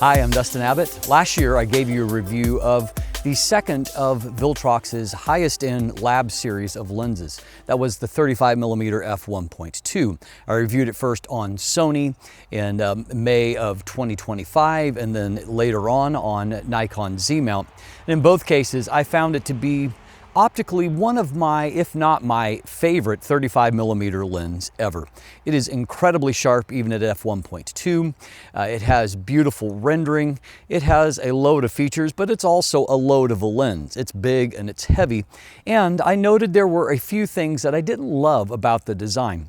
Hi, I'm Dustin Abbott. Last year I gave you a review of the second of Viltrox's highest-end lab series of lenses. That was the 35mm F1.2. I reviewed it first on Sony in May of 2025 and then later on Nikon Z-mount. And in both cases I found it to be optically one of my, if not my favorite 35mm lens ever. It is incredibly sharp even at f1.2. It has beautiful rendering. It has a load of features, but it's also a load of a lens. It's big and it's heavy. And I noted there were a few things that I didn't love about the design.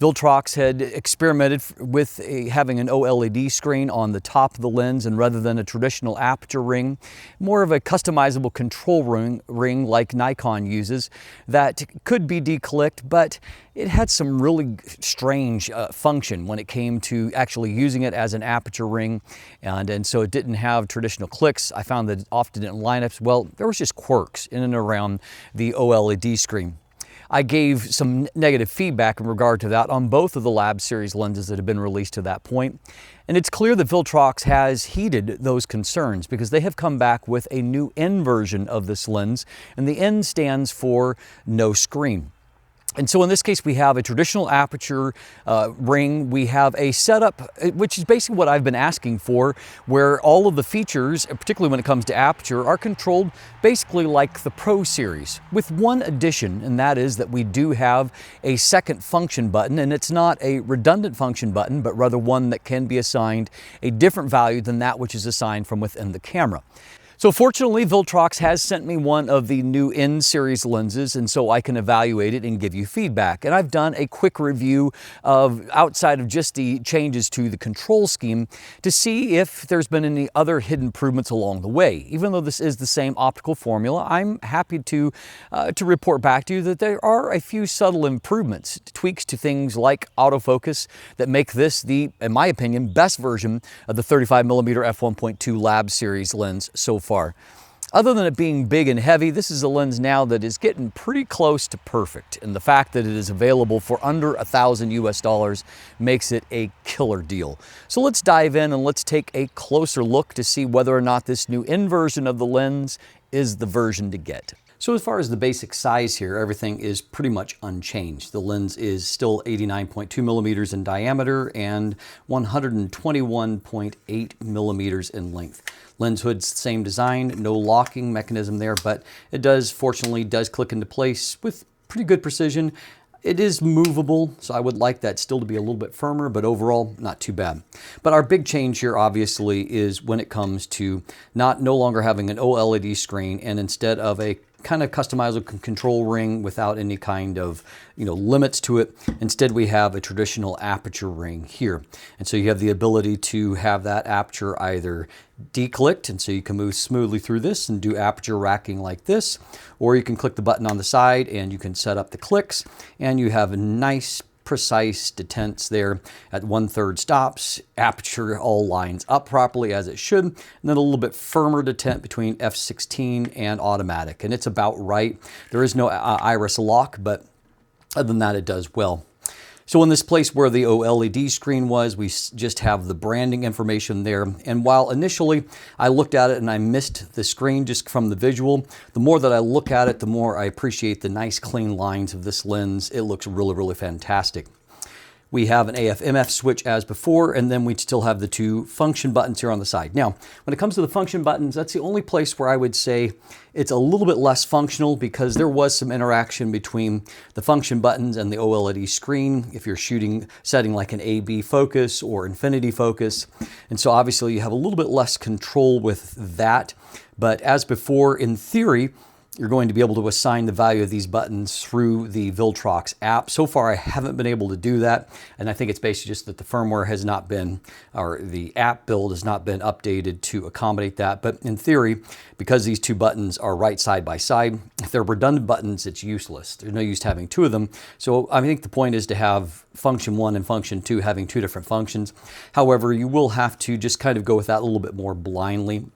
Viltrox had experimented with having an OLED screen on the top of the lens, and rather than a traditional aperture ring, more of a customizable control ring like Nikon uses that could be declicked, but it had some really strange function when it came to actually using it as an aperture ring, and so it didn't have traditional clicks. I found that often in lineups, well, there was just quirks in and around the OLED screen. I gave some negative feedback in regard to that on both of the lab series lenses that have been released to that point. And it's clear that Viltrox has heeded those concerns because they have come back with a new N version of this lens, and the N stands for no screen. And so in this case, we have a traditional aperture ring. We have a setup, which is basically what I've been asking for, where all of the features, particularly when it comes to aperture, are controlled basically like the Pro series, with one addition, and that is that we do have a second function button, and it's not a redundant function button, but rather one that can be assigned a different value than that which is assigned from within the camera. So fortunately, Viltrox has sent me one of the new N series lenses, and so I can evaluate it and give you feedback. And I've done a quick review of outside of just the changes to the control scheme to see if there's been any other hidden improvements along the way. Even though this is the same optical formula, I'm happy to report back to you that there are a few subtle improvements, tweaks to things like autofocus that make this the, in my opinion, best version of the 35mm f1.2 lab series lens so far. Other than it being big and heavy, this is a lens now that is getting pretty close to perfect, and the fact that it is available for under $1,000 makes it a killer deal. So let's dive in and let's take a closer look to see whether or not this new N version of the lens is the version to get. So as far as the basic size here, everything is pretty much unchanged. The lens is still 89.2 millimeters in diameter and 121.8 millimeters in length. Lens hood's the same design, no locking mechanism there, but it fortunately does click into place with pretty good precision. It is movable, so I would like that still to be a little bit firmer, but overall, not too bad. But our big change here, obviously, is when it comes to no longer having an OLED screen, and instead of a kind of customizable control ring without any kind of limits to it. Instead, we have a traditional aperture ring here. And so you have the ability to have that aperture either declicked, and so you can move smoothly through this and do aperture racking like this, or you can click the button on the side and you can set up the clicks, and you have a nice precise detents there at 1/3 stops. Aperture all lines up properly as it should, and then a little bit firmer detent between f16 and automatic, and it's about right. There is no iris lock, but other than that, it does well. So in this place where the OLED screen was, we just have the branding information there. And while initially I looked at it and I missed the screen just from the visual, the more that I look at it, the more I appreciate the nice clean lines of this lens. It looks really, really fantastic. We have an AF/MF switch as before, and then we still have the two function buttons here on the side. Now, when it comes to the function buttons, that's the only place where I would say it's a little bit less functional, because there was some interaction between the function buttons and the OLED screen if you're setting like an AB focus or infinity focus. And so obviously you have a little bit less control with that. But as before, in theory, you're going to be able to assign the value of these buttons through the Viltrox app. So far, I haven't been able to do that, and I think it's basically just that the firmware has not been, or the app build has not been updated to accommodate that. But in theory, because these two buttons are right side by side, if they're redundant buttons, it's useless. There's no use to having two of them. So I think the point is to have function 1 and function 2 having two different functions. However, you will have to just kind of go with that a little bit more blindly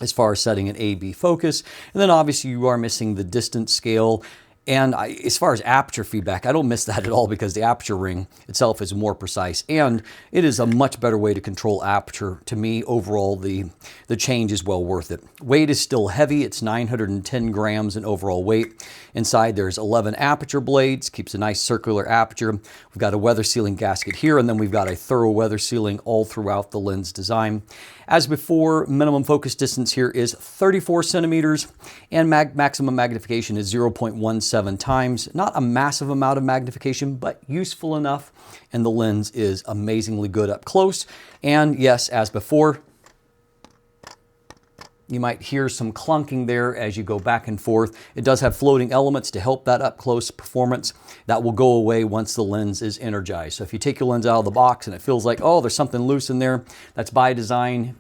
as far as setting an AB focus. And then obviously you are missing the distance scale And as far as aperture feedback, I don't miss that at all because the aperture ring itself is more precise and it is a much better way to control aperture. To me, overall, the change is well worth it. Weight is still heavy. It's 910 grams in overall weight. Inside there's 11 aperture blades, keeps a nice circular aperture. We've got a weather sealing gasket here, and then we've got a thorough weather sealing all throughout the lens design. As before, minimum focus distance here is 34 centimeters and maximum magnification is 0.17 times. Not a massive amount of magnification, but useful enough. And the lens is amazingly good up close. And yes, as before, you might hear some clunking there as you go back and forth. It does have floating elements to help that up close performance. That will go away once the lens is energized. So if you take your lens out of the box and it feels like, oh, there's something loose in there, that's by design.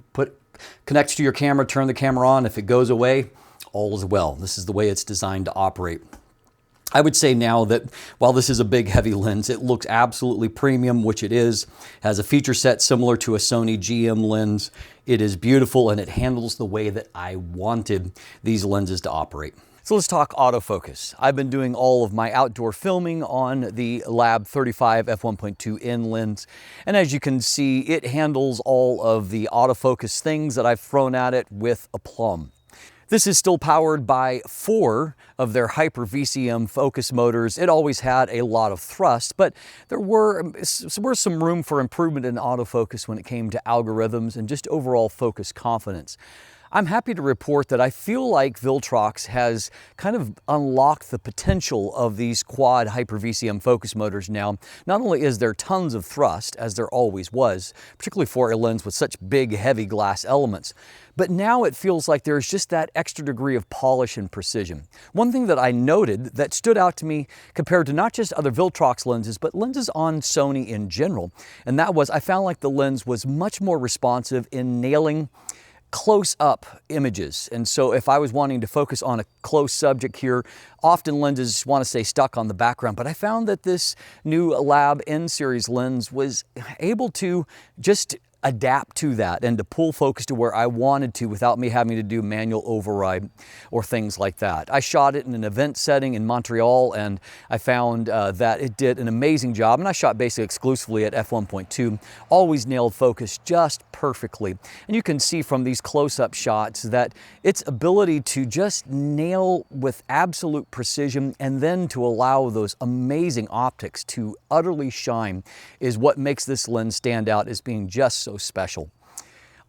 Connects to your camera, turn the camera on. If it goes away, all is well. This is the way it's designed to operate. I would say now that while this is a big, heavy lens, it looks absolutely premium, which it is. It has a feature set similar to a Sony GM lens. It is beautiful and it handles the way that I wanted these lenses to operate. So let's talk autofocus. I've been doing all of my outdoor filming on the Lab 35 f1.2 N lens. And as you can see, it handles all of the autofocus things that I've thrown at it with aplomb. This is still powered by 4 of their Hyper VCM focus motors. It always had a lot of thrust, but there were some room for improvement in autofocus when it came to algorithms and just overall focus confidence. I'm happy to report that I feel like Viltrox has kind of unlocked the potential of these quad Hyper VCM focus motors now. Not only is there tons of thrust, as there always was, particularly for a lens with such big, heavy glass elements, but now it feels like there's just that extra degree of polish and precision. One thing that I noted that stood out to me compared to not just other Viltrox lenses, but lenses on Sony in general, and that was I found like the lens was much more responsive in nailing close-up images. And so if I was wanting to focus on a close subject here, often lenses want to stay stuck on the background, but I found that this new Lab N series lens was able to just adapt to that and to pull focus to where I wanted to without me having to do manual override or things like that. I shot it in an event setting in Montreal and I found that it did an amazing job, and I shot basically exclusively at f1.2, always nailed focus just perfectly. And you can see from these close-up shots that its ability to just nail with absolute precision and then to allow those amazing optics to utterly shine is what makes this lens stand out as being just so special.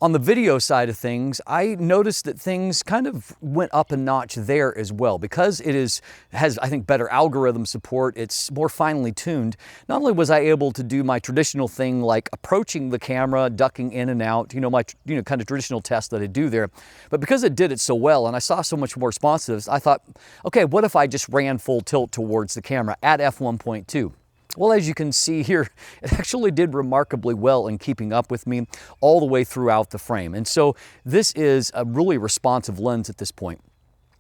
On the video side of things, I noticed that things kind of went up a notch there as well. Because it has, I think, better algorithm support, it's more finely tuned. Not only was I able to do my traditional thing like approaching the camera, ducking in and out, my kind of traditional test that I do there, but because it did it so well and I saw so much more responsiveness, I thought, okay, what if I just ran full tilt towards the camera at f1.2? Well, as you can see here, it actually did remarkably well in keeping up with me all the way throughout the frame. And so this is a really responsive lens at this point.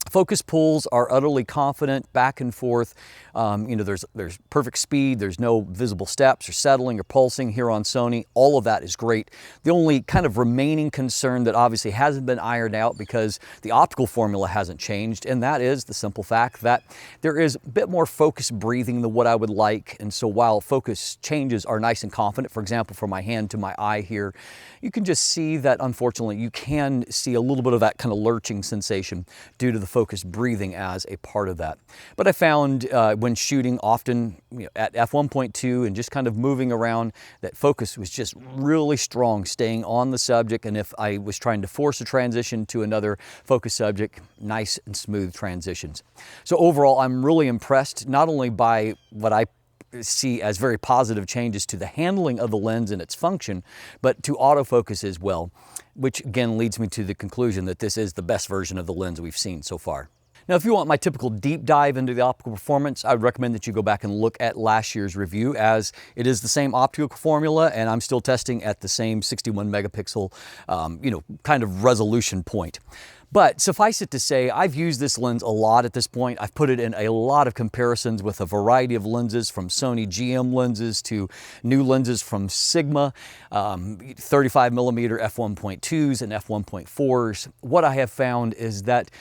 Focus pulls are utterly confident, back and forth. There's perfect speed. There's no visible steps or settling or pulsing here on Sony. All of that is great. The only kind of remaining concern that obviously hasn't been ironed out because the optical formula hasn't changed, and that is the simple fact that there is a bit more focus breathing than what I would like. And so while focus changes are nice and confident, for example, from my hand to my eye here, you can just see that unfortunately you can see a little bit of that kind of lurching sensation due to the focus breathing as a part of that. But I found when shooting often at f1.2 and just kind of moving around, that focus was just really strong, staying on the subject. And if I was trying to force a transition to another focus subject, nice and smooth transitions. So overall, I'm really impressed not only by what I see as very positive changes to the handling of the lens and its function, but to autofocus as well, which again leads me to the conclusion that this is the best version of the lens we've seen so far. Now, if you want my typical deep dive into the optical performance, I would recommend that you go back and look at last year's review, as it is the same optical formula and I'm still testing at the same 61 megapixel, kind of resolution point. But suffice it to say, I've used this lens a lot at this point. I've put it in a lot of comparisons with a variety of lenses, from Sony GM lenses to new lenses from Sigma, 35mm f1.2s and f1.4s. What I have found is that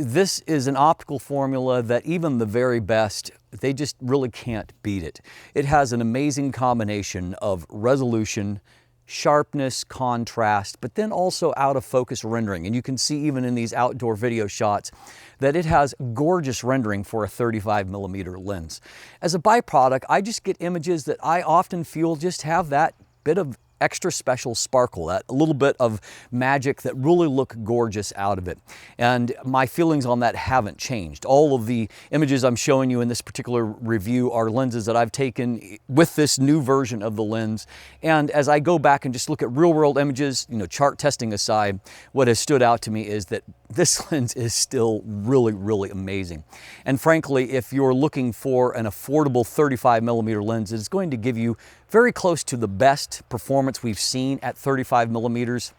this is an optical formula that even the very best, they just really can't beat it. It has an amazing combination of resolution, sharpness, contrast, but then also out of focus rendering. And you can see even in these outdoor video shots that it has gorgeous rendering for a 35mm lens. As a byproduct, I just get images that I often feel just have that bit of extra special sparkle, that a little bit of magic that really look gorgeous out of it. And my feelings on that haven't changed. All of the images I'm showing you in this particular review are lenses that I've taken with this new version of the lens. And as I go back and just look at real world images, you know, chart testing aside, what has stood out to me is that this lens is still really, really amazing. And frankly, if you're looking for an affordable 35mm lens, it's going to give you very close to the best performance we've seen at 35mm.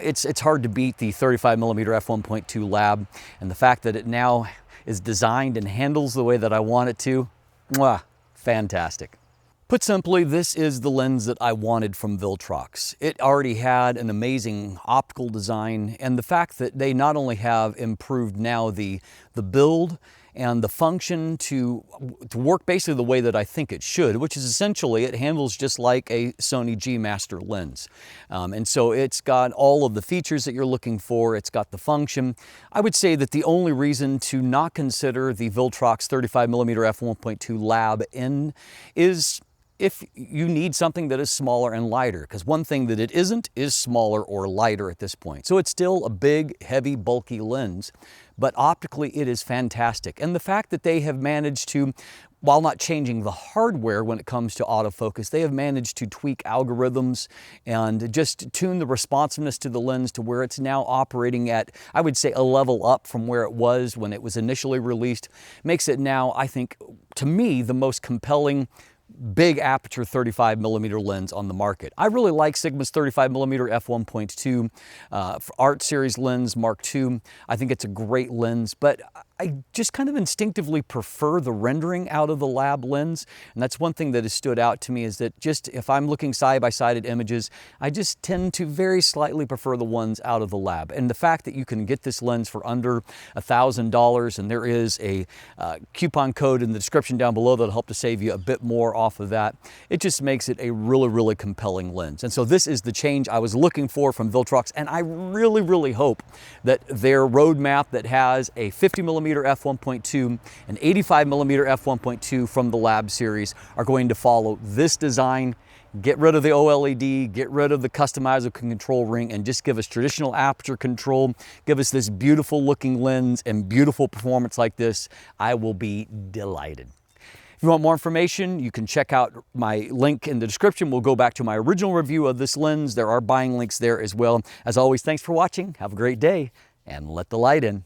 It's hard to beat the 35mm F1.2 lab, and the fact that it now is designed and handles the way that I want it to, fantastic. Put simply, this is the lens that I wanted from Viltrox. It already had an amazing optical design, and the fact that they not only have improved now the build and the function to work basically the way that I think it should, which is essentially it handles just like a Sony G Master lens. And so it's got all of the features that you're looking for. It's got the function. I would say that the only reason to not consider the Viltrox 35mm f1.2 lab in is if you need something that is smaller and lighter, because one thing that it isn't is smaller or lighter at this point. So it's still a big, heavy, bulky lens, but optically it is fantastic. And the fact that they have managed to, while not changing the hardware when it comes to autofocus, they have managed to tweak algorithms and just tune the responsiveness to the lens to where it's now operating at, I would say, a level up from where it was when it was initially released, makes it now, I think, to me, the most compelling big aperture 35mm lens on the market. I really like Sigma's 35mm f1.2 Art Series lens Mark II. I think it's a great lens, but I just kind of instinctively prefer the rendering out of the lab lens. And that's one thing that has stood out to me, is that just if I'm looking side by side at images, I just tend to very slightly prefer the ones out of the lab. And the fact that you can get this lens for under $1,000, and there is a coupon code in the description down below that'll help to save you a bit more off of that, it just makes it a really, really compelling lens. And so this is the change I was looking for from Viltrox, and I really, really hope that their roadmap that has a 50mm f1.2 and 85mm f1.2 from the lab series are going to follow this design, get rid of the OLED, get rid of the customizable control ring, and just give us traditional aperture control, give us this beautiful looking lens and beautiful performance like this. I will be delighted. If you want more information, you can check out my link in the description. We'll go back to my original review of this lens. There are buying links there as well. As always, thanks for watching. Have a great day, and let the light in.